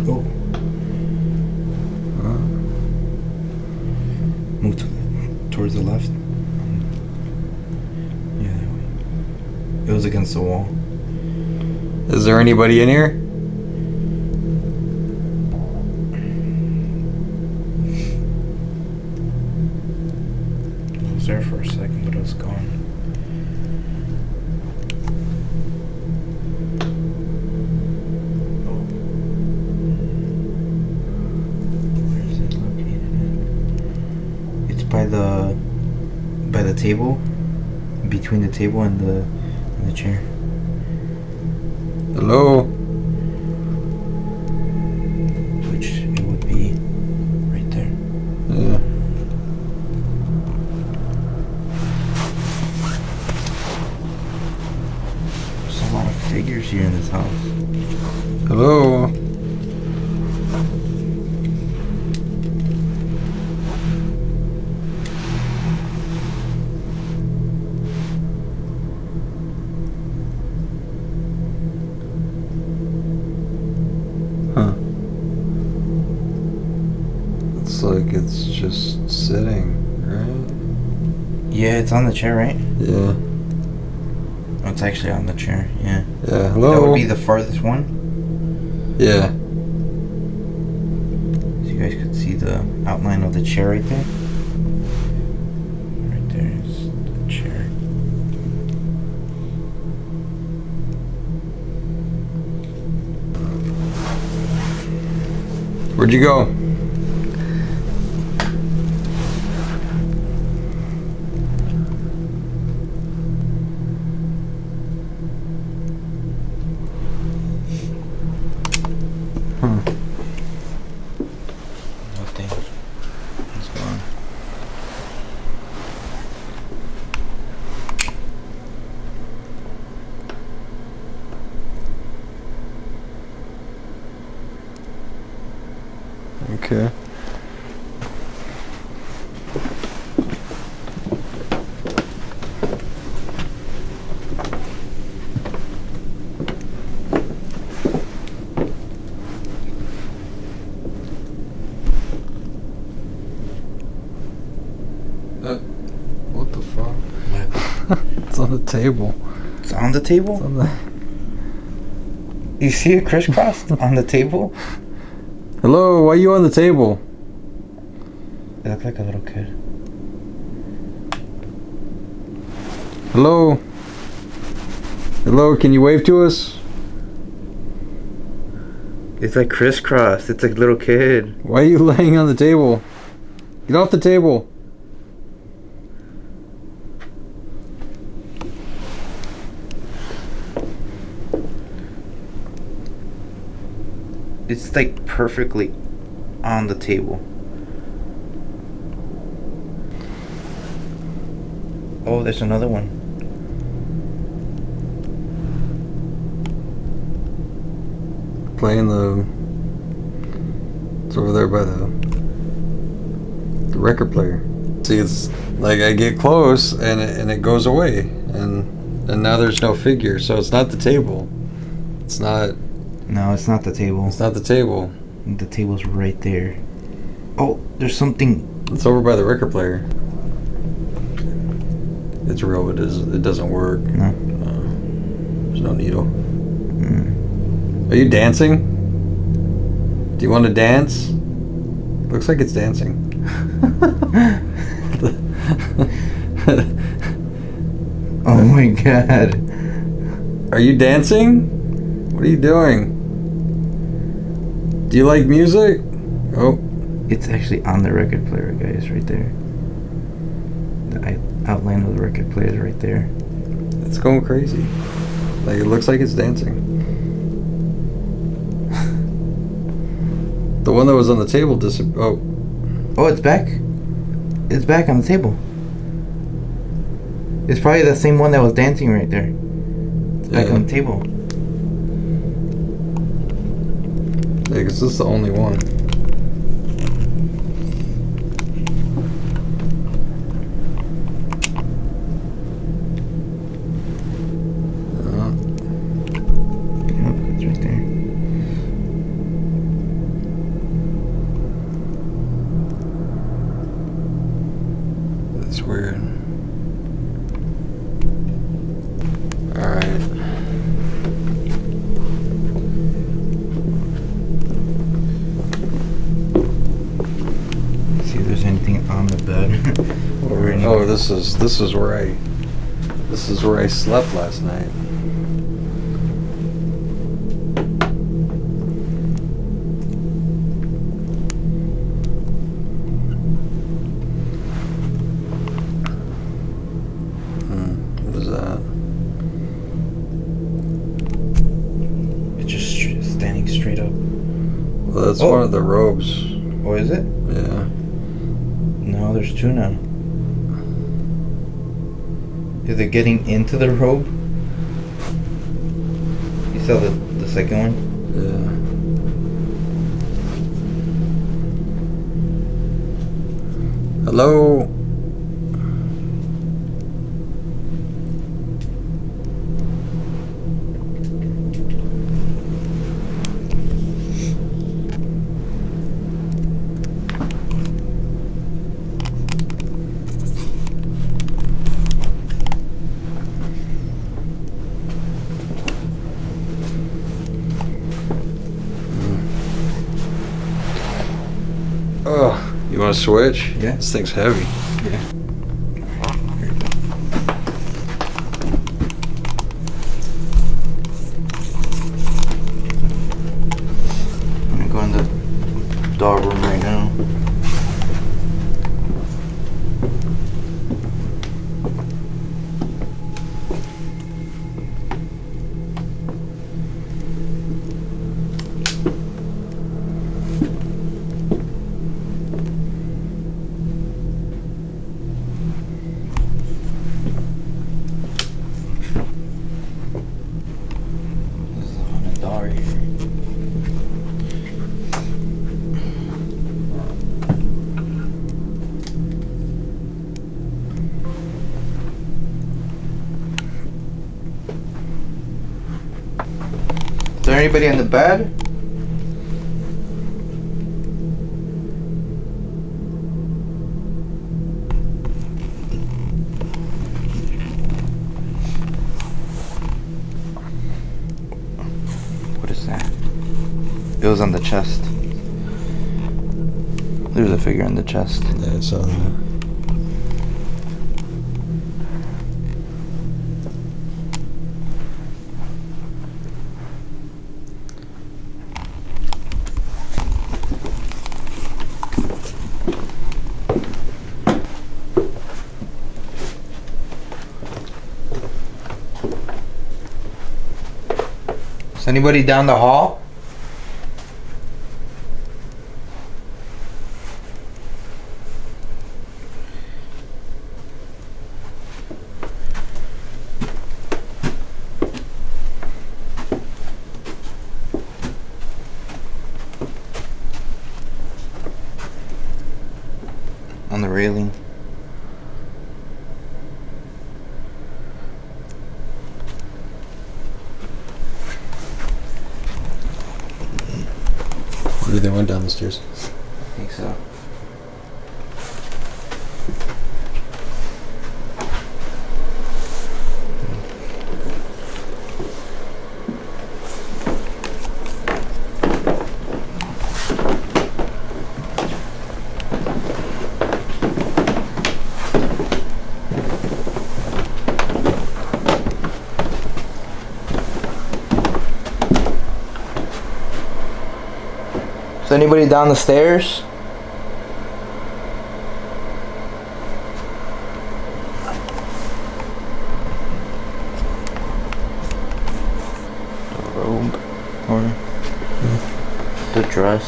Oh. Move towards the left. Yeah, that way. It was against the wall. Is there anybody in here? I was there for a second, but it was gone. Oh. Where is it located at? It's by the table, between the table and the chair. Hello? Which it would be right there. Yeah. There's a lot of figures here in this house. Hello? Huh. It's like it's just sitting, right? Yeah, it's on the chair, right? Yeah. Oh, it's actually on the chair, yeah. Yeah, hello? That would be the farthest one. Yeah. So you guys could see the outline of the chair right there. Right there is the chair. Where'd you go? Nothing. It's gone. Okay. What the fuck? What? It's on the table. It's on the table? It's on the... You see it crisscrossed on the table? Hello, why are you on the table? It looked like a little kid. Hello? Hello, can you wave to us? It's like crisscrossed. It's like a little kid. Why are you laying on the table? Get off the table. It's like perfectly on the table. Oh, there's another one. Playing the... It's over there by the record player. See, it's like I get close and it goes away. And now there's no figure. So it's not the table. It's not... No, it's not the table. It's not the table. The table's right there. Oh, there's something. It's over by the record player. It's real. It doesn't work. No. There's no needle. Are you dancing? Do you want to dance? Looks like it's dancing. Oh my god. Are you dancing? What are you doing? Do you like music? Oh. It's actually on the record player, guys, right there. The outline of the record player is right there. It's going crazy. Like, it looks like it's dancing. The one that was on the table Oh. Oh, it's back. It's back on the table. It's probably the same one that was dancing right there. It's back on the table. Yeah, because this is the only one. Yep, it's right there. That's weird. Alright. this is where I slept last night. What is that? It's just standing straight up. Well, that's one of the robes. Oh, is it? Yeah. No, there's two now. Is it getting into the robe? You saw the second one? Yeah. Hello? Oh, you want to switch? Yeah. This thing's heavy. Yeah. I'm gonna go in the dog room right now. Is there anybody in the bed? What is that? It was on the chest. There's a figure on the chest. Yeah, I saw that. Is anybody down the hall? On the railing. Maybe they went down the stairs. I think so. Is anybody down the stairs? The robe or the dress?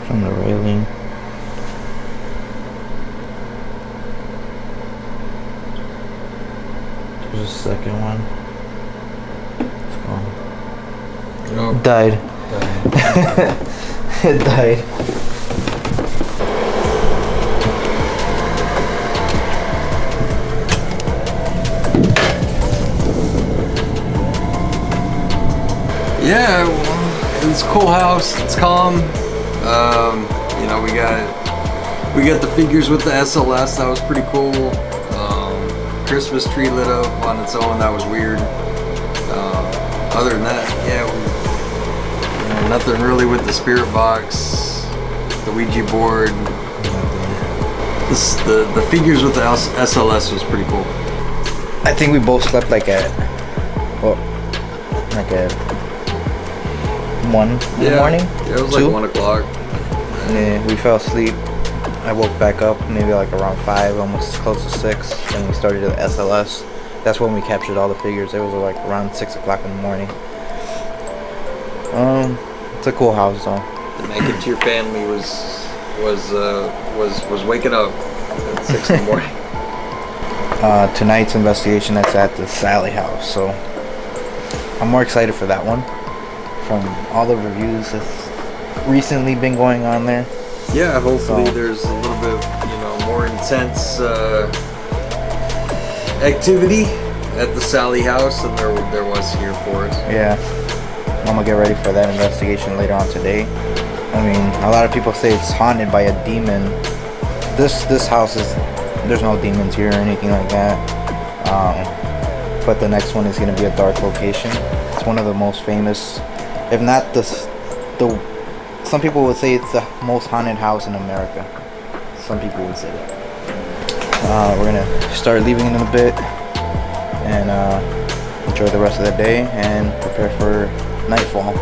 From the railing. There's a second one. It's gone. Oh. Died. It died. Yeah, well, it's a cool house. It's calm. You know, we got the figures with the SLS. That was pretty cool. Christmas tree lit up on its own. That was weird. Other than that, yeah, nothing really with the spirit box, the Ouija board. The figures with the SLS was pretty cool. I think we both slept like at 1 in the morning. Yeah, it was 2? like 1 o'clock. Yeah, we fell asleep. I woke back up maybe like around 5, almost close to 6, and we started the SLS. That's when we captured all the figures. It was like around 6 o'clock in the morning. It's a cool house though. The McInteer family was waking up at 6 in the morning. Tonight's investigation, that's at the Sallie House, so I'm more excited for that one. From all the reviews that's recently been going on there. Yeah, hopefully there's a little bit, more intense activity at the Sallie House than there was here for us. Yeah, I'm gonna get ready for that investigation later on today. I mean, a lot of people say it's haunted by a demon. This house there's no demons here or anything like that. But the next one is gonna be a dark location. It's one of the most famous, if not some people would say it's the most haunted house in America. Some people would say that. We're gonna start leaving in a bit and enjoy the rest of the day and prepare for nightfall.